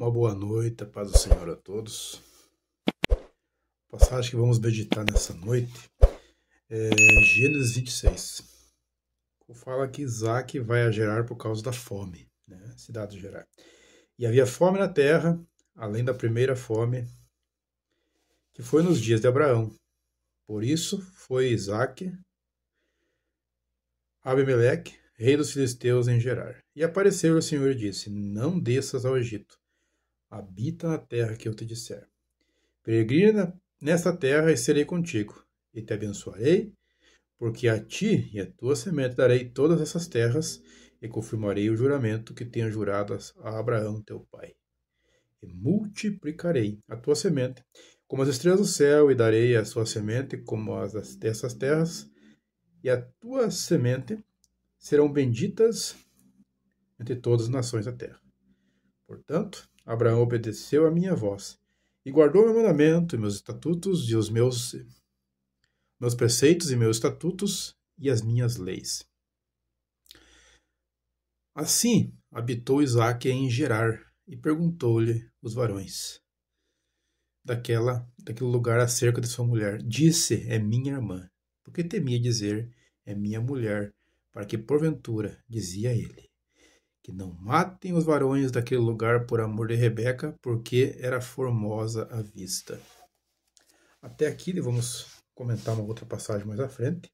Uma boa noite, a paz do Senhor a todos. A passagem que vamos meditar nessa noite é Gênesis 26. Fala que Isaac vai a Gerar por causa da fome, né? Cidade de Gerar. E havia fome na terra, além da primeira fome, que foi nos dias de Abraão. Por isso foi Isaac, Abimeleque, rei dos filisteus em Gerar. E apareceu o Senhor e disse: Não desças ao Egito. Habita na terra que eu te disser. Peregrina nesta terra e serei contigo, e te abençoarei, porque a ti e a tua semente darei todas essas terras, e confirmarei o juramento que tenho jurado a Abraão teu pai. E multiplicarei a tua semente como as estrelas do céu, e darei a sua semente como as dessas terras, e a tua semente serão benditas entre todas as nações da terra. Portanto, Abraão obedeceu a minha voz, e guardou meu mandamento, e meus estatutos, e os meus preceitos, e meus estatutos, e as minhas leis. Assim habitou Isaque em Gerar, e perguntou-lhe os varões daquele lugar acerca de sua mulher. Disse: é minha irmã, porque temia dizer: é minha mulher, para que porventura, dizia ele, que não matem os varões daquele lugar por amor de Rebeca, porque era formosa à vista. Até aqui vamos comentar uma outra passagem mais à frente,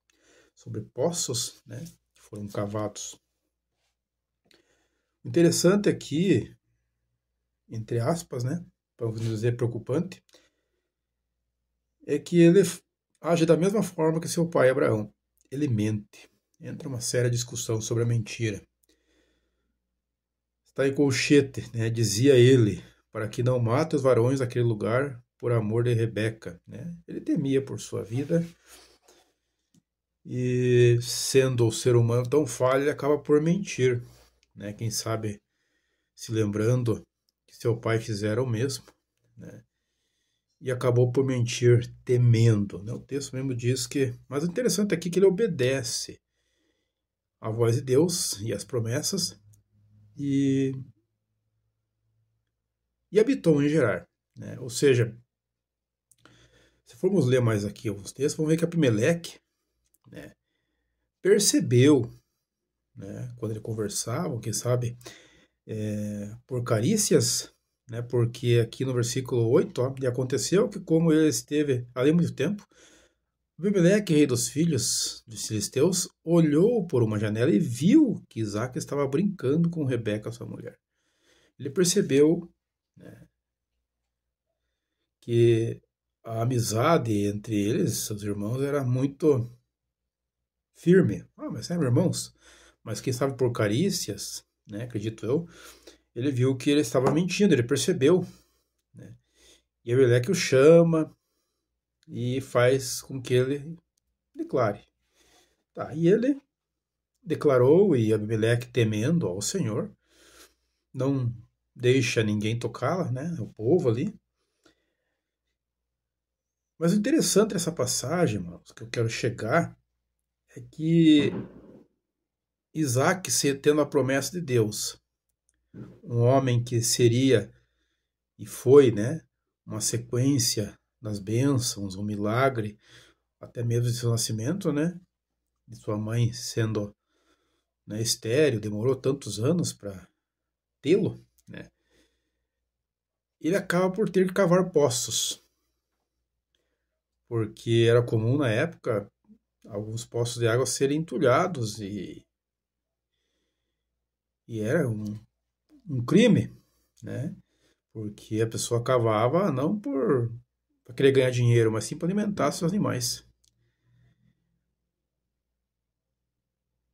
sobre poços, né, que foram cavados. O interessante aqui, entre aspas, né, para não dizer preocupante, é que ele age da mesma forma que seu pai Abraão. Ele mente. Entra uma séria discussão sobre a mentira. Está em colchete, né, dizia ele, para que não mate os varões daquele lugar por amor de Rebeca, né? Ele temia por sua vida, e sendo o ser humano tão falho, ele acaba por mentir, né? Quem sabe se lembrando que seu pai fizera o mesmo, né? E acabou por mentir temendo, né? O texto mesmo diz que... Mas o interessante aqui é que ele obedece à voz de Deus e às promessas, e habitou em Gerar, né? Ou seja, se formos ler mais aqui alguns textos, vamos ver que Abimeleque, né, percebeu, né, quando ele conversava, quem sabe, por carícias, né, porque aqui no versículo 8, ó, e aconteceu que como ele esteve ali muito tempo, Abimeleque, rei dos filhos dos filisteus, olhou por uma janela e viu que Isaac estava brincando com Rebeca, sua mulher. Ele percebeu, né, que a amizade entre eles, seus irmãos, era muito firme. Mas eram irmãos. Mas quem sabe por carícias, né, acredito eu, ele viu que ele estava mentindo, ele percebeu, né? E Abimeleque o chama e faz com que ele declare. Tá, e ele declarou, e Abimeleque, temendo ao Senhor, não deixa ninguém tocá-la, né, o povo ali. Mas o interessante dessa passagem, irmãos, que eu quero chegar, é que Isaac, tendo a promessa de Deus, um homem que seria e foi, né, uma sequência das bênçãos, um milagre, até mesmo de seu nascimento, né, de sua mãe sendo, né, estéril, demorou tantos anos para tê-lo, né, ele acaba por ter que cavar poços, porque era comum na época alguns poços de água serem entulhados, e era um crime, né, porque a pessoa cavava não para querer ganhar dinheiro, mas sim para alimentar seus animais.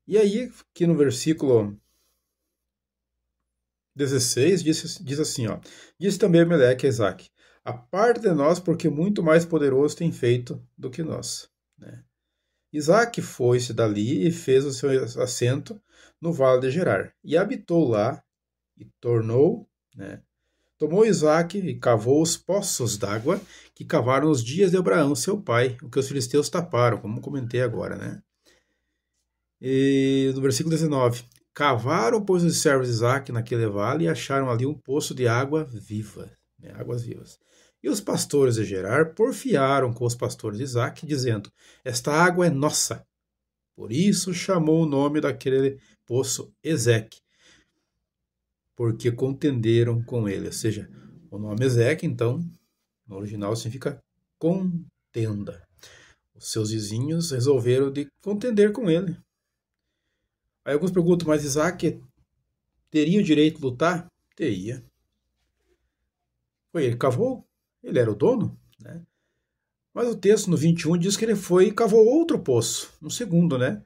E aí, aqui no versículo 16, diz assim, ó: Disse também Abimeleque a Isaac: Aparta de nós, porque muito mais poderoso tem feito do que nós, né? Isaac foi-se dali e fez o seu assento no vale de Gerar, e habitou lá, e né? Tomou Isaac e cavou os poços d'água que cavaram nos dias de Abraão, seu pai, o que os filisteus taparam, como comentei agora, né? E no versículo 19: Cavaram, pois, os servos de Isaque naquele vale e acharam ali um poço de água viva, né, águas vivas. E os pastores de Gerar porfiaram com os pastores de Isaque, dizendo: esta água é nossa. Por isso chamou o nome daquele poço Ezeque, porque contenderam com ele. Ou seja, o nome Ezeque, então, no original significa contenda. Os seus vizinhos resolveram de contender com ele. Aí alguns perguntam, mas Isaac teria o direito de lutar? Teria. Foi ele que cavou, ele era o dono, né? Mas o texto no 21 diz que ele foi e cavou outro poço, um segundo, né?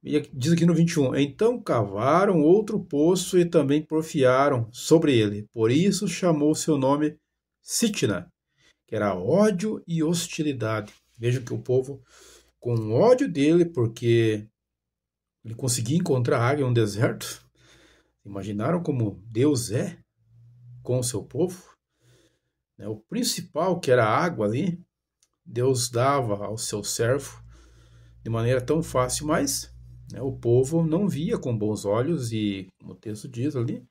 E diz aqui no 21, então cavaram outro poço e também porfiaram sobre ele. Por isso chamou seu nome Sitna, que era ódio e hostilidade. Vejam que o povo, com ódio dele, porque ele conseguia encontrar água em um deserto, imaginaram como Deus é com o seu povo? O principal, que era a água ali, Deus dava ao seu servo de maneira tão fácil, mas o povo não via com bons olhos e, como o texto diz ali,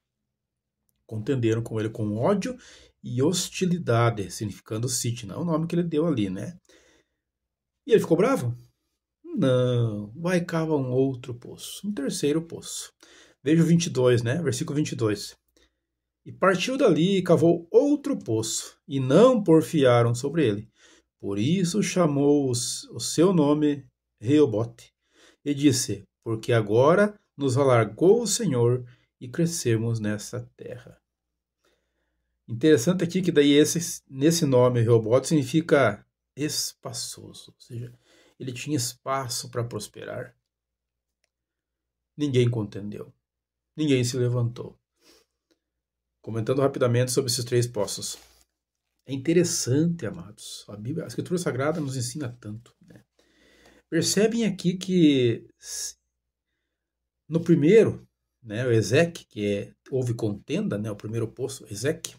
contenderam com ele com ódio e hostilidade, significando Sitna, o nome que ele deu ali, né? E ele ficou bravo? Não, vai cavar um outro poço, um terceiro poço. Veja o 22, né? Versículo 22. E partiu dali e cavou outro poço, e não porfiaram sobre ele. Por isso chamou o seu nome Reobote, e disse, porque agora nos alargou o Senhor e crescemos nessa terra. Interessante aqui que daí nesse nome Reobote significa espaçoso, ou seja, ele tinha espaço para prosperar. Ninguém contendeu, ninguém se levantou. Comentando rapidamente sobre esses três poços. É interessante, amados. A Bíblia, a Escritura Sagrada nos ensina tanto. Né? Percebem aqui que no primeiro, né, o Ezeque, houve contenda, né, o primeiro poço, Ezeque,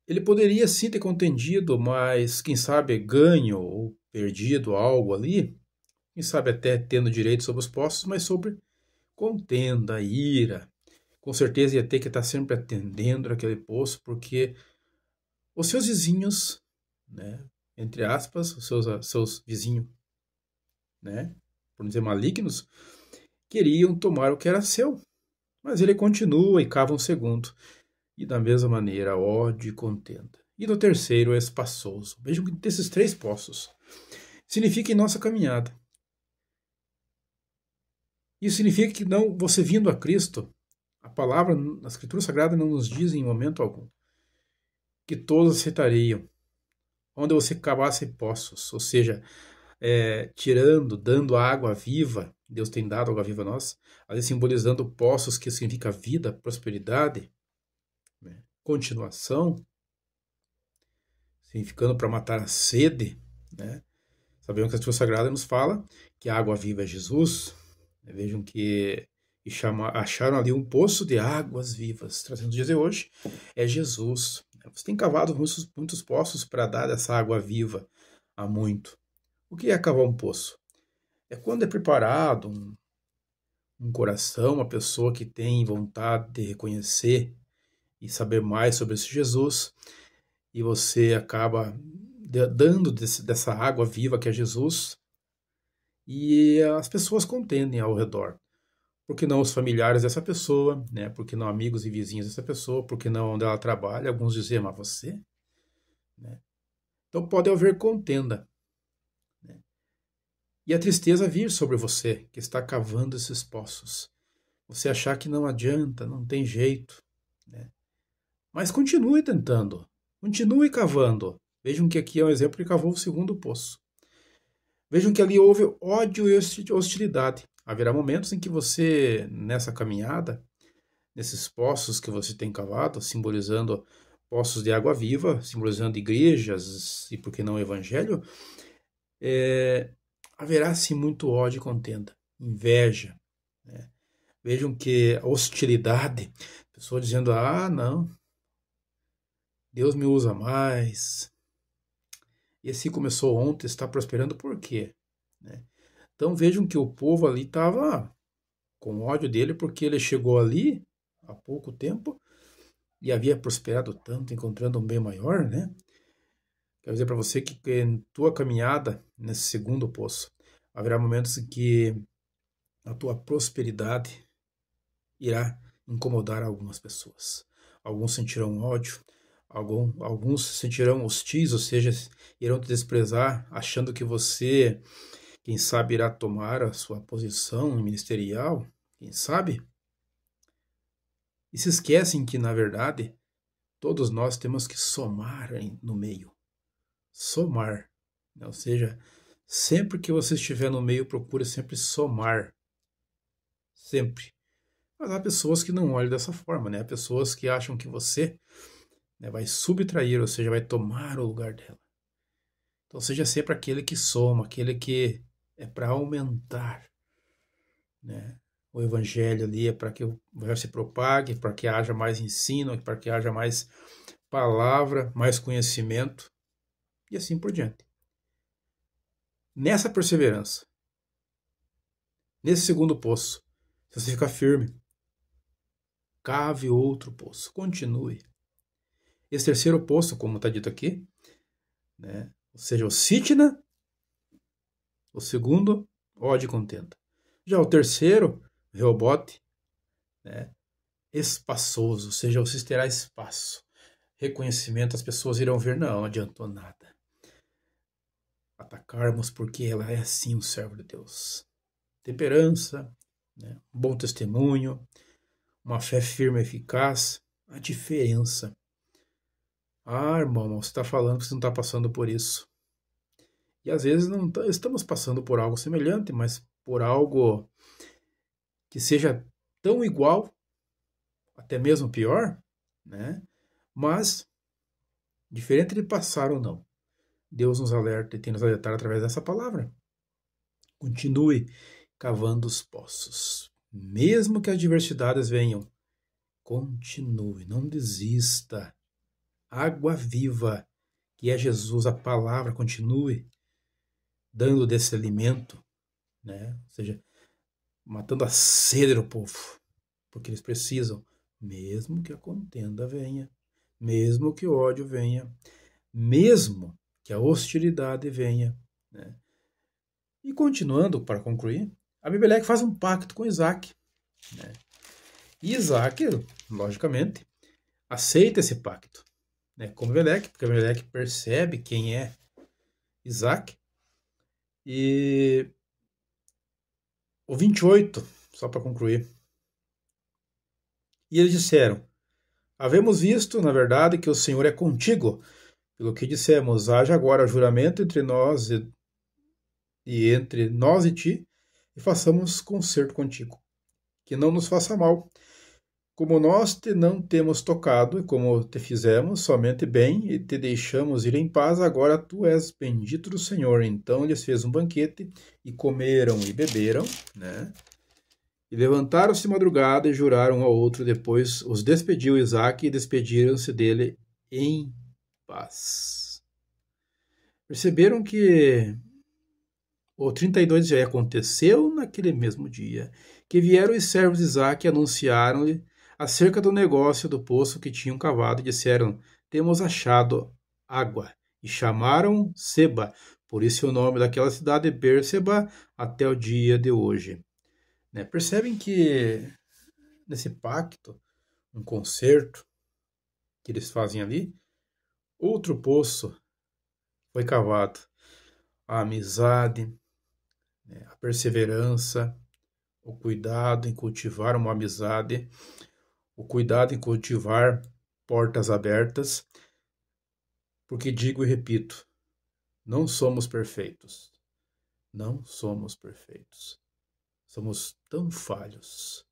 ele poderia sim ter contendido, mas quem sabe ganho ou perdido algo ali, quem sabe até tendo direito sobre os poços, mas sobre contenda, ira. Com certeza ia ter que estar sempre atendendo aquele poço, porque os seus vizinhos, né, entre aspas, os seus vizinhos, né, por não dizer malignos, queriam tomar o que era seu. Mas ele continua e cava um segundo. E da mesma maneira, ódio e contenda. E no terceiro, espaçoso. Vejam que desses três poços significa em nossa caminhada. Isso significa que não, você vindo a Cristo, a palavra, a Escritura Sagrada não nos diz em momento algum que todos aceitariam onde você cavasse poços, ou seja, tirando, dando água viva, Deus tem dado água viva a nós, ali simbolizando poços que significa vida, prosperidade, né? Continuação, significando para matar a sede, né? Sabemos que a Escritura Sagrada nos fala que a água viva é Jesus, né? Vejam que acharam ali um poço de águas vivas, trazendo os dias de hoje, é Jesus. Você tem cavado muitos poços para dar essa água viva há muito. O que é cavar um poço? É quando é preparado um coração, uma pessoa que tem vontade de reconhecer e saber mais sobre esse Jesus, e você acaba dando dessa água viva que é Jesus, e as pessoas contendem ao redor. Por que não os familiares dessa pessoa, né? Por que não amigos e vizinhos dessa pessoa? Por que não onde ela trabalha? Alguns dizem, mas você? Né? Então pode haver contenda. Né? E a tristeza vir sobre você, que está cavando esses poços. Você achar que não adianta, não tem jeito. Né? Mas continue tentando. Continue cavando. Vejam que aqui é um exemplo que cavou o segundo poço. Vejam que ali houve ódio e hostilidade. Haverá momentos em que você, nessa caminhada, nesses poços que você tem cavado, simbolizando poços de água viva, simbolizando igrejas e, por que não, o evangelho, haverá sim muito ódio e contenda, inveja. Né? Vejam que a hostilidade, pessoa dizendo, não, Deus me usa mais. E assim começou ontem, está prosperando por quê? Né? Então vejam que o povo ali estava com ódio dele porque ele chegou ali há pouco tempo e havia prosperado tanto, encontrando um bem maior, né? Quero dizer para você que em tua caminhada nesse segundo poço, haverá momentos em que a tua prosperidade irá incomodar algumas pessoas. Alguns sentirão ódio, alguns se sentirão hostis, ou seja, irão te desprezar, achando que você, quem sabe, irá tomar a sua posição ministerial, quem sabe? E se esquecem que, na verdade, todos nós temos que somar no meio. Somar. Né? Ou seja, sempre que você estiver no meio, procure sempre somar. Sempre. Mas há pessoas que não olham dessa forma, né? Há pessoas que acham que você, né, vai subtrair, ou seja, vai tomar o lugar dela. Então seja sempre aquele que soma, aquele que é para aumentar, né? O evangelho ali é para que o evangelho se propague, para que haja mais ensino, para que haja mais palavra, mais conhecimento e assim por diante. Nessa perseverança, nesse segundo poço, se você ficar firme, cave outro poço, continue. Esse terceiro poço, como está dito aqui, né? Ou seja, o Sitna, o segundo, ódio e contenda. Já o terceiro, Rehobote, né? Espaçoso, ou seja, você terá espaço, reconhecimento, as pessoas irão ver, não adiantou nada. Atacarmos porque ela é assim um servo de Deus. Temperança, né? Um bom testemunho, uma fé firme e eficaz, a diferença. Ah, irmão, você está falando que você não está passando por isso. E às vezes não estamos passando por algo semelhante, mas por algo que seja tão igual, até mesmo pior, né? Mas, diferente de passar ou não, Deus nos alerta e tem nos alertado através dessa palavra. Continue cavando os poços. Mesmo que as adversidades venham, continue, não desista. Água viva, que é Jesus, a palavra, continue dando desse alimento, né? Ou seja, matando a sede do povo, porque eles precisam, mesmo que a contenda venha, mesmo que o ódio venha, mesmo que a hostilidade venha, né? E continuando, para concluir, Abimeleque faz um pacto com Isaac, né? E Isaac, logicamente, aceita esse pacto, né? Com Abimeleque, porque Abimeleque percebe quem é Isaac. E o 28, só para concluir. E eles disseram: havemos visto, na verdade, que o Senhor é contigo. Pelo que dissemos, haja agora juramento entre nós e entre nós e ti, e façamos concerto contigo, que não nos faça mal. Como nós te não temos tocado, e como te fizemos somente bem, e te deixamos ir em paz, agora tu és bendito do Senhor. Então lhes fez um banquete, e comeram e beberam, né? E levantaram-se de madrugada e juraram um ao outro. Depois os despediu Isaque e despediram-se dele em paz. Perceberam que o 32 já aconteceu naquele mesmo dia, que vieram os servos de Isaque e anunciaram-lhe acerca do negócio do poço que tinham cavado e disseram: temos achado água. E chamaram Seba, por isso o nome daquela cidade é Berseba até o dia de hoje. Né? Percebem que nesse pacto, um concerto que eles fazem ali, outro poço foi cavado. A amizade, né? A perseverança, o cuidado em cultivar uma amizade, o cuidado em cultivar portas abertas, porque digo e repito, não somos perfeitos. Não somos perfeitos. Somos tão falhos.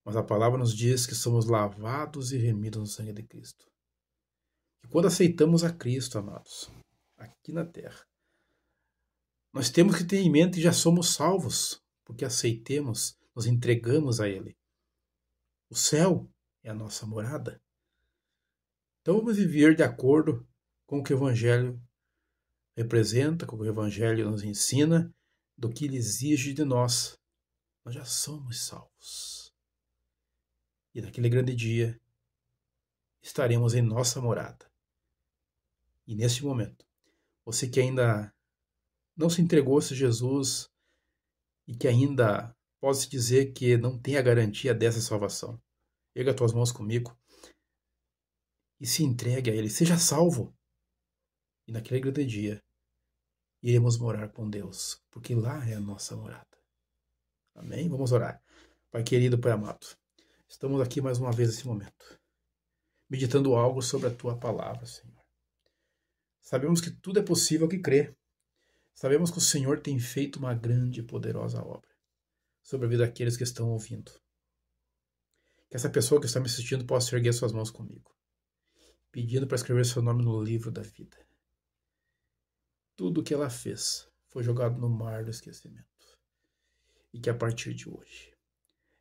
Mas a palavra nos diz que somos lavados e remidos no sangue de Cristo. E quando aceitamos a Cristo, amados, aqui na terra, nós temos que ter em mente que já somos salvos, porque aceitemos, nos entregamos a Ele. O céu é a nossa morada. Então vamos viver de acordo com o que o Evangelho representa, com o que o Evangelho nos ensina, do que Ele exige de nós. nós já somos salvos. E naquele grande dia estaremos em nossa morada. E neste momento, você que ainda não se entregou a Jesus e que ainda pode se dizer que não tem a garantia dessa salvação, erga as tuas mãos comigo e se entregue a Ele. Seja salvo. E naquele grande dia, iremos morar com Deus, porque lá é a nossa morada. Amém? Vamos orar. Pai querido, Pai amado, estamos aqui mais uma vez nesse momento, meditando algo sobre a Tua palavra, Senhor. Sabemos que tudo é possível que crê. Sabemos que o Senhor tem feito uma grande e poderosa obra sobre a vida daqueles que estão ouvindo. Que essa pessoa que está me assistindo possa erguer suas mãos comigo, pedindo para escrever seu nome no livro da vida. Tudo o que ela fez foi jogado no mar do esquecimento. E que a partir de hoje,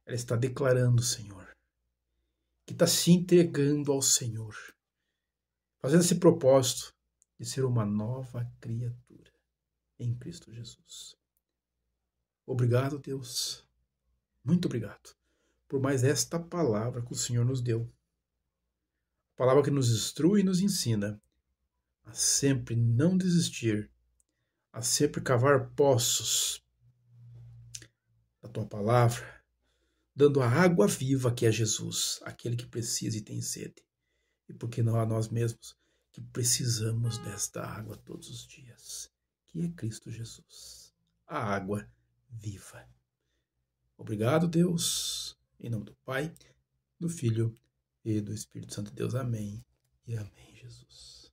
ela está declarando, Senhor, que está se entregando ao Senhor, fazendo esse propósito de ser uma nova criatura em Cristo Jesus. Obrigado, Deus. Muito obrigado por mais esta palavra que o Senhor nos deu. Palavra que nos instrui e nos ensina a sempre não desistir, a sempre cavar poços da Tua palavra, dando a água viva que é Jesus, aquele que precisa e tem sede. E por que não a nós mesmos, que precisamos desta água todos os dias, que é Cristo Jesus, a água viva. Obrigado, Deus, em nome do Pai, do Filho e do Espírito Santo de Deus. Amém e amém, Jesus.